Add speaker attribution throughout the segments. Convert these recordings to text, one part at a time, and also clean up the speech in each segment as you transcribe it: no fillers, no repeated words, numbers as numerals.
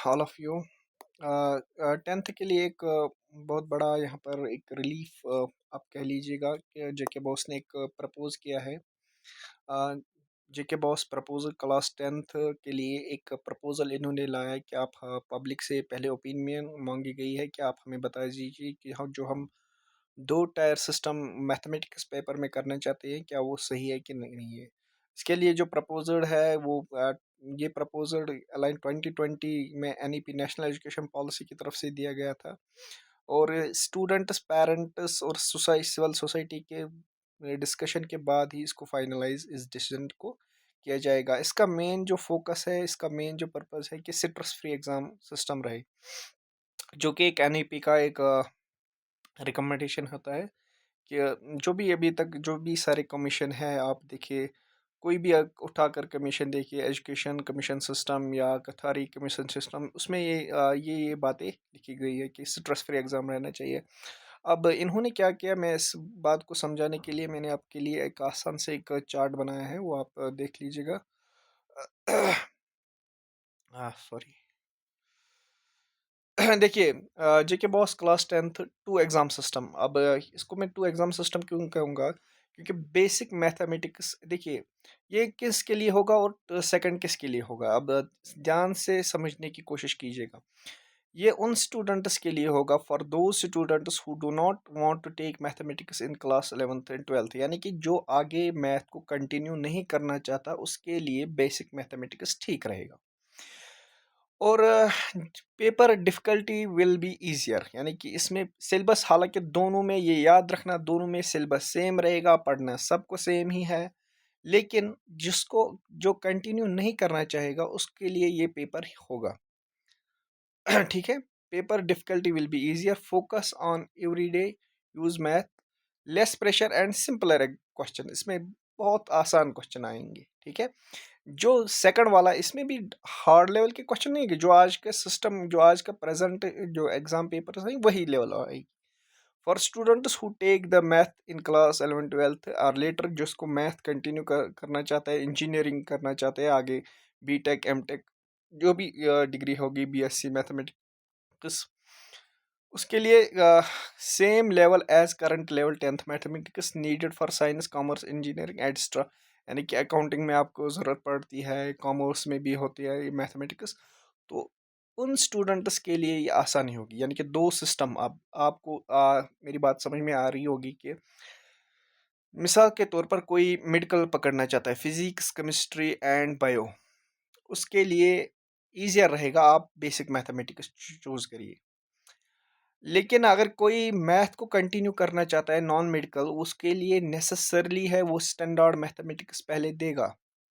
Speaker 1: All of you. 10th के लिए एक बहुत बड़ा यहाँ पर एक रिलीफ आप कह लीजिएगा कि जेके बॉस ने एक प्रपोज किया है। जेके बॉस प्रपोजल क्लास 10th के लिए एक प्रपोजल इन्होंने लाया है कि आप पब्लिक से पहले ओपिनियन मांगी गई है कि आप हमें बता दीजिए कि हम जो हम दो टायर सिस्टम मैथमेटिक्स पेपर में करना चाहते हैं क्या वो सही है कि नहीं है। इसके लिए जो प्रपोजल है वो ये प्रपोजल अलाइन 2020 में एनईपी नेशनल एजुकेशन पॉलिसी की तरफ से दिया गया था और स्टूडेंट्स पेरेंट्स और सिविल सोसाइटी के डिस्कशन के बाद ही इसको फाइनलाइज इस डिसीजन को किया जाएगा। इसका मेन जो फोकस है, इसका मेन जो पर्पस है कि स्ट्रेस फ्री एग्जाम सिस्टम रहे, जो कि एक एनईपी का एक रिकमेंडेशन होता है कि जो भी अभी तक जो भी सारे कमीशन है आप देखिए, कोई भी उठाकर कमीशन देखिए, एजुकेशन कमीशन सिस्टम या कथारी कमीशन सिस्टम, उसमें ये बातें लिखी गई है कि स्ट्रेस फ्री एग्ज़ाम रहना चाहिए। अब इन्होंने क्या किया, मैं इस बात को समझाने के लिए मैंने आपके लिए एक आसान से एक चार्ट बनाया है, वो आप देख लीजिएगा। सॉरी। देखिए, JK BOSE class 10th to exam system. अब इसको मैं टू एग्ज़ाम सिस्टम क्यों कहूँगा, क्योंकि बेसिक मैथमेटिक्स देखिए ये किसके लिए होगा और सेकंड किसके लिए होगा। अब ध्यान से समझने की कोशिश कीजिएगा। ये उन स्टूडेंट्स के लिए होगा, for those students who do not want to take mathematics in class 11th and 12th, यानी कि जो आगे मैथ को कंटिन्यू नहीं करना चाहता उसके लिए बेसिक मैथमेटिक्स ठीक रहेगा। और paper difficulty will be easier, यानी कि इसमें सिलेबस, हालाँकि दोनों में ये याद रखना, दोनों में सिलेबस सेम रहेगा, पढ़ना सबको सेम ही है। लेकिन जिसको जो कंटिन्यू नहीं करना चाहेगा उसके लिए ये पेपर होगा। ठीक है? Paper difficulty will be easier, focus on everyday use math, less pressure and simpler question. इसमें बहुत आसान क्वेश्चन आएँगे, ठीक है? जो सेकंड वाला, इसमें भी हार्ड लेवल के क्वेश्चन नहीं है, जो आज के सिस्टम, जो आज का प्रेजेंट जो एग्जाम पेपर है वही लेवल आएगी। For students who take the math in class 11 12 और लेटर, जिसको मैथ कंटिन्यू करना चाहता है, इंजीनियरिंग करना चाहते हैं आगे, बीटेक एमटेक जो भी डिग्री होगी, बीएससी मैथमेटिक्स, उसके लिए same level as current level 10th mathematics needed for science commerce engineering etcetera, यानी कि अकाउंटिंग में आपको ज़रूरत पड़ती है, कॉमर्स में भी होती है ये मैथमेटिक्स। तो उन स्टूडेंट्स के लिए ये आसानी होगी, यानी कि दो सिस्टम। अब आपको मेरी बात समझ में आ रही होगी कि मिसाल के तौर पर कोई मेडिकल पकड़ना चाहता है, फिजिक्स केमिस्ट्री एंड बायो, उसके लिए ईजियर रहेगा आप बेसिक मैथमेटिक्स चूज़ करिए। लेकिन अगर कोई मैथ को कंटिन्यू करना चाहता है नॉन मेडिकल, उसके लिए नेसेसरली है वो स्टैंडर्ड मैथमेटिक्स पहले देगा,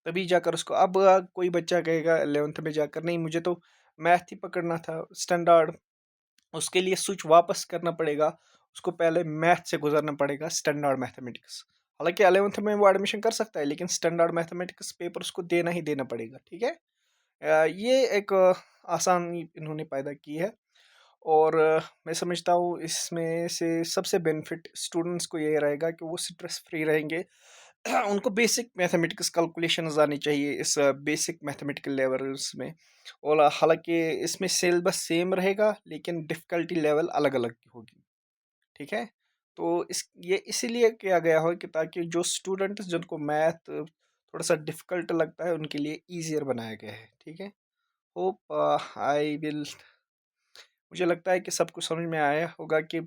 Speaker 1: तभी जाकर उसको। अब कोई बच्चा कहेगा 11th में जाकर, नहीं मुझे तो मैथ ही पकड़ना था स्टैंडर्ड, उसके लिए स्विच वापस करना पड़ेगा, उसको पहले मैथ से गुजरना पड़ेगा स्टैंडर्ड मैथमेटिक्स। हालांकि 11th में वो एडमिशन कर सकता है, लेकिन स्टैंडर्ड मैथमेटिक्स पेपर उसको देना ही देना पड़ेगा, ठीक है। ये एक आसान इन्होंने पैदा की है। और मैं समझता हूँ इसमें से सबसे बेनिफिट स्टूडेंट्स को ये रहेगा कि वो स्ट्रेस फ्री रहेंगे। उनको बेसिक मैथमेटिक्स कैलकुलेशंस आनी चाहिए इस बेसिक मैथमेटिकल लेवल्स में। और हालांकि इसमें सिलेबस सेम रहेगा, लेकिन डिफ़िकल्टी लेवल अलग अलग की होगी, ठीक है। तो ये इसीलिए किया गया हो कि ताकि जो स्टूडेंट्स जिनको मैथ थोड़ा सा डिफ़िकल्ट लगता है उनके लिए ईजियर बनाया गया है, ठीक है। होप आई विल मुझे लगता है कि सब कुछ समझ में आया होगा कि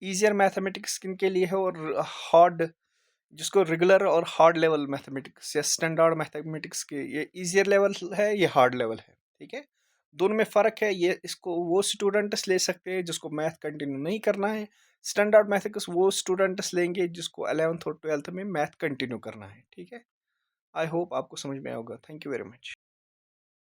Speaker 1: ईजियर मैथमेटिक्स किन के लिए है और हार्ड, जिसको रेगुलर और हार्ड लेवल मैथमेटिक्स या स्टैंडर्ड मैथमेटिक्स के, ये ईजियर लेवल है, ये हार्ड लेवल है, ठीक है। दोनों में फ़र्क है। ये इसको वो स्टूडेंट्स ले सकते हैं जिसको मैथ कंटिन्यू नहीं करना है, स्टैंडर्ड मैथमेटिक्स वो स्टूडेंट्स लेंगे जिसको 11th और 12th में मैथ कंटिन्यू करना है, ठीक है। आई होप आपको समझ में आएगा। Thank you very much.